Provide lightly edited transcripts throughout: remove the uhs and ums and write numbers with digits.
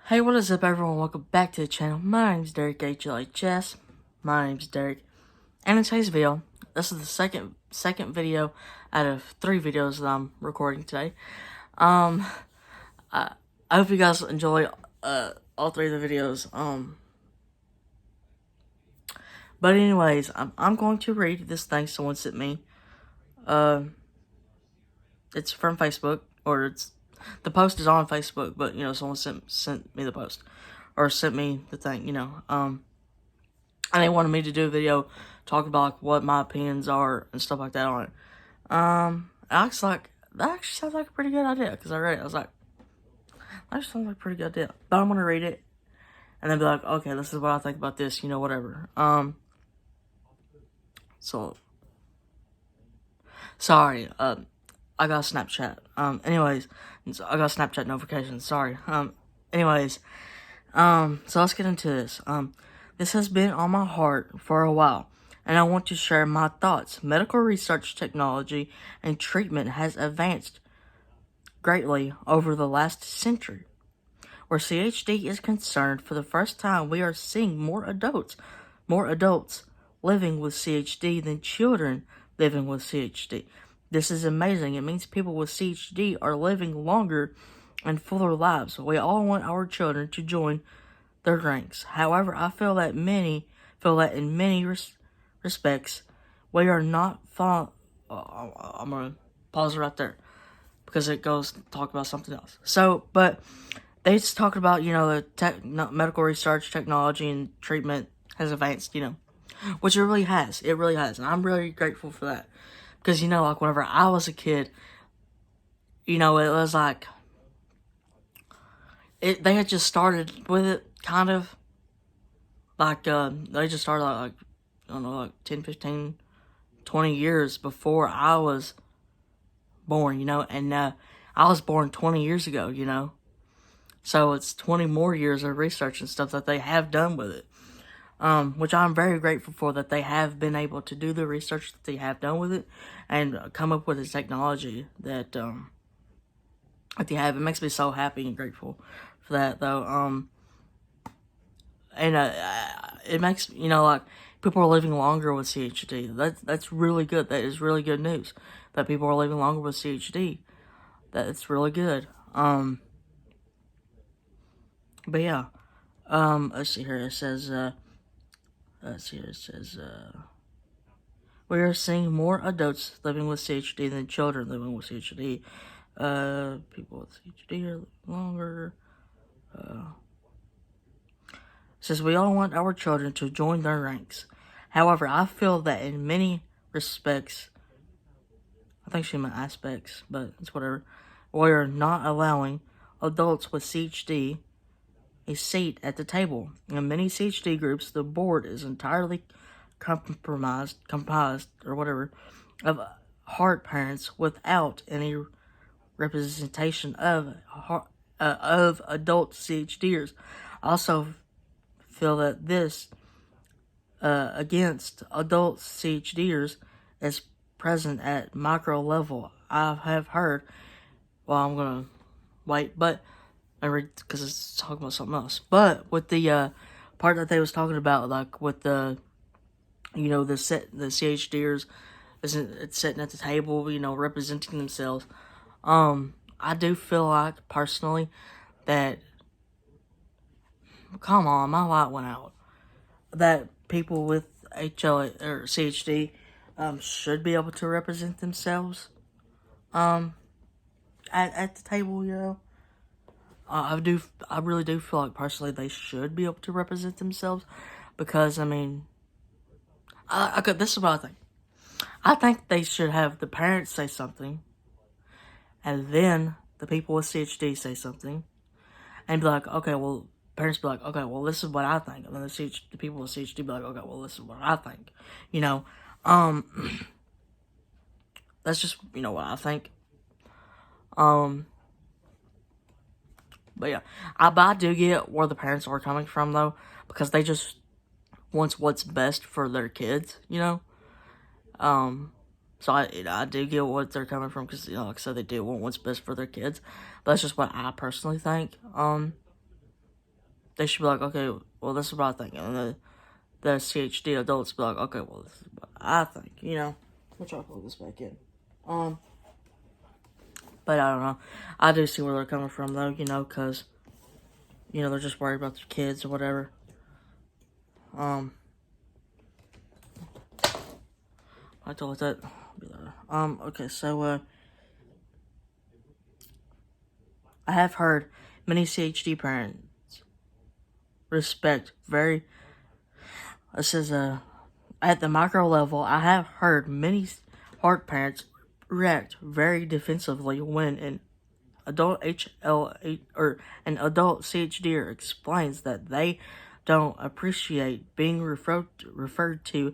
Hey, what is up, everyone? Welcome back to the channel. My name's Derek HLHS. My name's Derek, and in today's video, this is the second video out of 3 videos that I'm recording today. I hope you guys enjoy all 3 of the videos. But anyways, I'm going to read this thing someone sent me. It's from Facebook, or the post is on Facebook, but someone sent me the post, or sent me the thing, and they wanted me to do a video talking about like, what my opinions are and stuff like that on it. I was like, that actually sounds like a pretty good idea, because I read it, I was like, that actually sounds like a pretty good idea, but I'm gonna read it, and then be like, okay, this is what I think about this, whatever. So, sorry, I got a Snapchat. Anyways, I got a Snapchat notification. Sorry. Anyways, so let's get into this. This has been on my heart for a while, and I want to share my thoughts. Medical research, technology, and treatment has advanced greatly over the last century. Where CHD is concerned, for the first time, we are seeing more adults living with CHD than children living with CHD. This is amazing. It means people with CHD are living longer and fuller lives. We all want our children to join their ranks. However, I feel that in many respects, we are not I'm going to pause right there, because it goes to talk about something else. So, but they just talked about, the medical research, technology, and treatment has advanced, which it really has. It really has. And I'm really grateful for that. Because, like, whenever I was a kid, it was like, they had just started with it, kind of. Like, they just started, like, I don't know, like 10, 15, 20 years before I was born, and I was born 20 years ago, So it's 20 more years of research and stuff that they have done with it. Which I'm very grateful for, that they have been able to do the research that they have done with it and come up with this technology that they have. It makes me so happy and grateful for that, though. And it makes, like, people are living longer with CHD. That's really good. That is really good news, that people are living longer with CHD. That's really good. But yeah, let's see here. It says, we are seeing more adults living with CHD than children living with CHD. People with CHD are living longer. Says we all want our children to join their ranks. However, I feel that in many respects, I think she meant aspects, but it's whatever, we are not allowing adults with CHD a seat at the table. In many CHD groups, the board is entirely comprised or whatever of heart parents without any representation of adult CHDers. I also feel that this against adult CHDers is present at micro level. I have heard. Well, I'm gonna wait, but I read because it's talking about something else. But with the part that they was talking about, like with the the CHDers, it's sitting at the table, representing themselves. I do feel like personally that, come on, my light went out, that people with HL or CHD should be able to represent themselves at the table. I really do feel like personally they should be able to represent themselves, because I mean, this is what I think. I think they should have the parents say something, and then the people with CHD say something, and be like, okay, well, parents be like, okay, well, this is what I think, and then the people with CHD be like, okay, well, this is what I think, that's just, what I think, but yeah, I do get where the parents are coming from, though, because they just want what's best for their kids, so I do get what they're coming from, because, like I said, they do want what's best for their kids, but that's just what I personally think, they should be like, okay, well, this is what I think. And the CHD adults be like, okay, well, this is what I think, you know. I'll try to plug this back in. But I don't know. I do see where they're coming from, though, you know, because, you know, they're just worried about their kids or whatever. I told that. Okay, so, I have heard many CHD parents respect very, it says, at the micro level, I have heard many heart parents react very defensively when an adult or an adult CHDer explains that they don't appreciate being referred to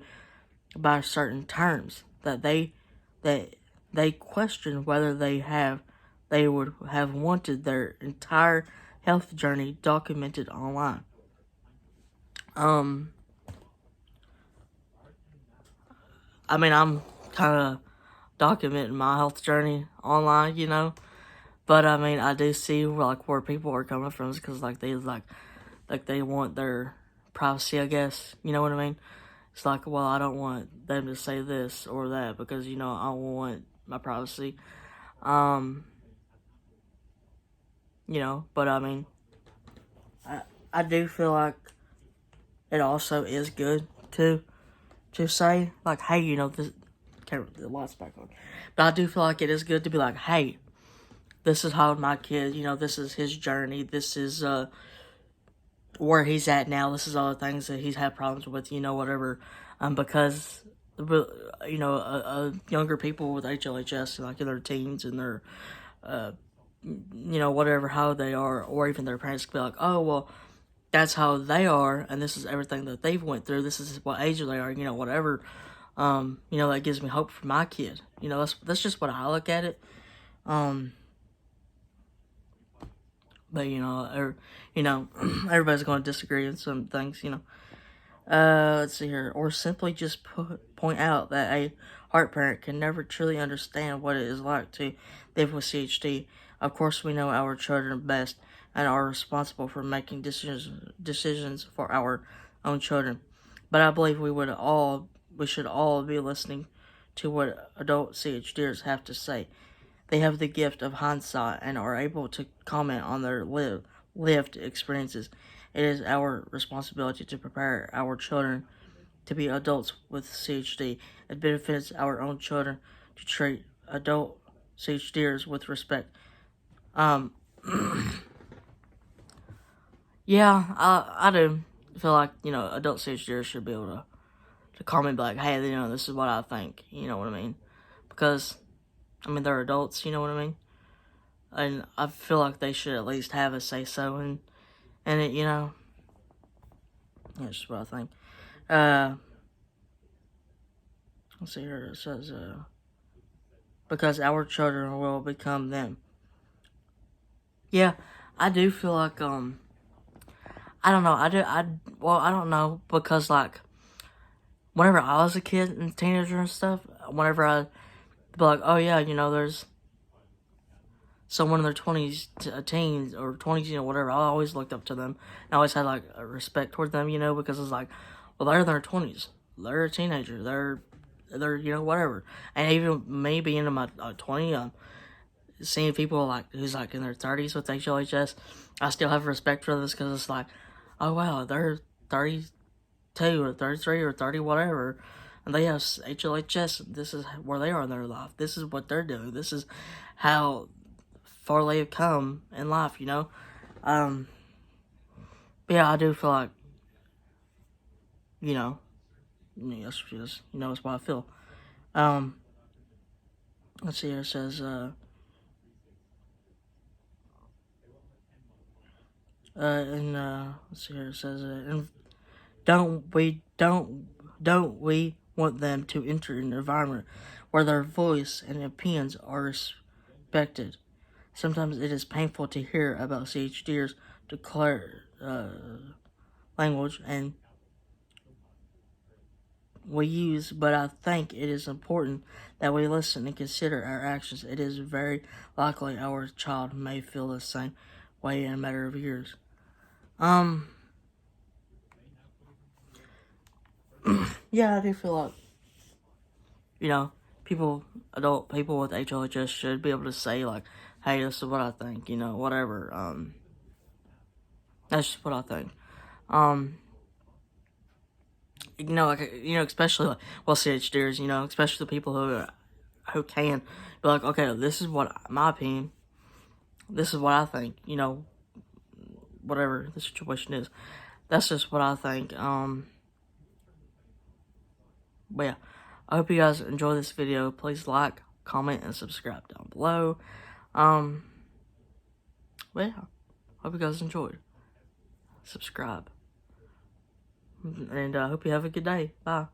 by certain terms, that they question whether they would have wanted their entire health journey documented online. I mean, I'm kind of documenting my health journey online, you know, but I mean, I do see like where people are coming from, because like they want their privacy, I guess, you know what I mean? It's like, well, I don't want them to say this or that because, you know, I want my privacy. You know, but I mean, I do feel like it also is good to say, like, hey, you know, this, the light's back on. But I do feel like it is good to be like, hey, this is how my kid, you know, this is his journey. This is where he's at now. This is all the things that he's had problems with, you know, whatever. Because, you know, younger people with HLHS, like in their teens and their, you know, whatever, how they are, or even their parents could be like, oh, well, that's how they are, and this is everything that they've went through. This is what age they are, you know, whatever. You know, that gives me hope for my kid. You know, that's just what I look at it. But you know, everybody's going to disagree on some things. You know, let's see here, or simply just point out that a heart parent can never truly understand what it is like to live with CHD. Of course, we know our children best and are responsible for making decisions for our own children. But I believe we should all be listening to what adult CHDers have to say. They have the gift of hindsight and are able to comment on their lived experiences. It is our responsibility to prepare our children to be adults with CHD. It benefits our own children to treat adult CHDers with respect. Yeah, I do feel like, you know, adult CHDers should be able to comment like, hey, you know, this is what I think, you know what I mean? Because, I mean, they're adults, you know what I mean? And I feel like they should at least have a say-so in it, you know? That's just what I think. Let's see here, it says, because our children will become them. Yeah, I do feel like, I don't know, I don't know, because, like, whenever I was a kid and teenager and stuff, whenever I'd be like, oh yeah, you know, there's someone in their 20s, teens, or 20s, you know, whatever, I always looked up to them. I always had, like, a respect towards them, you know, because it's like, well, they're in their 20s. They're a teenager. They're, you know, whatever. And even me being in my 20s, seeing people, like, who's, like, in their 30s with HLHS, I still have respect for this, because it's like, oh, wow, they're 32 or 33 or 30, whatever, and they have HLHS. This is where they are in their life. This is what they're doing. This is how far they have come in life, you know? But yeah, I do feel like, you know, that's just, you know, that's what I feel. Let's see here, it says, let's see here, it says, don't we want them to enter an environment where their voice and opinions are respected? Sometimes it is painful to hear about CHDers declare language and we use, but I think it is important that we listen and consider our actions. It is very likely our child may feel the same way in a matter of years. Yeah, I do feel like, you know, adult people with HLHS should be able to say, like, hey, this is what I think, you know, whatever. That's just what I think. You know, like, you know, especially, like, well, CHDers, you know, especially the people who can be like, okay, this is what, my opinion, this is what I think, you know, whatever the situation is. That's just what I think. But yeah, I hope you guys enjoy this video. Please like, comment, and subscribe down below. But yeah, hope you guys enjoyed. Subscribe. And I hope you have a good day. Bye.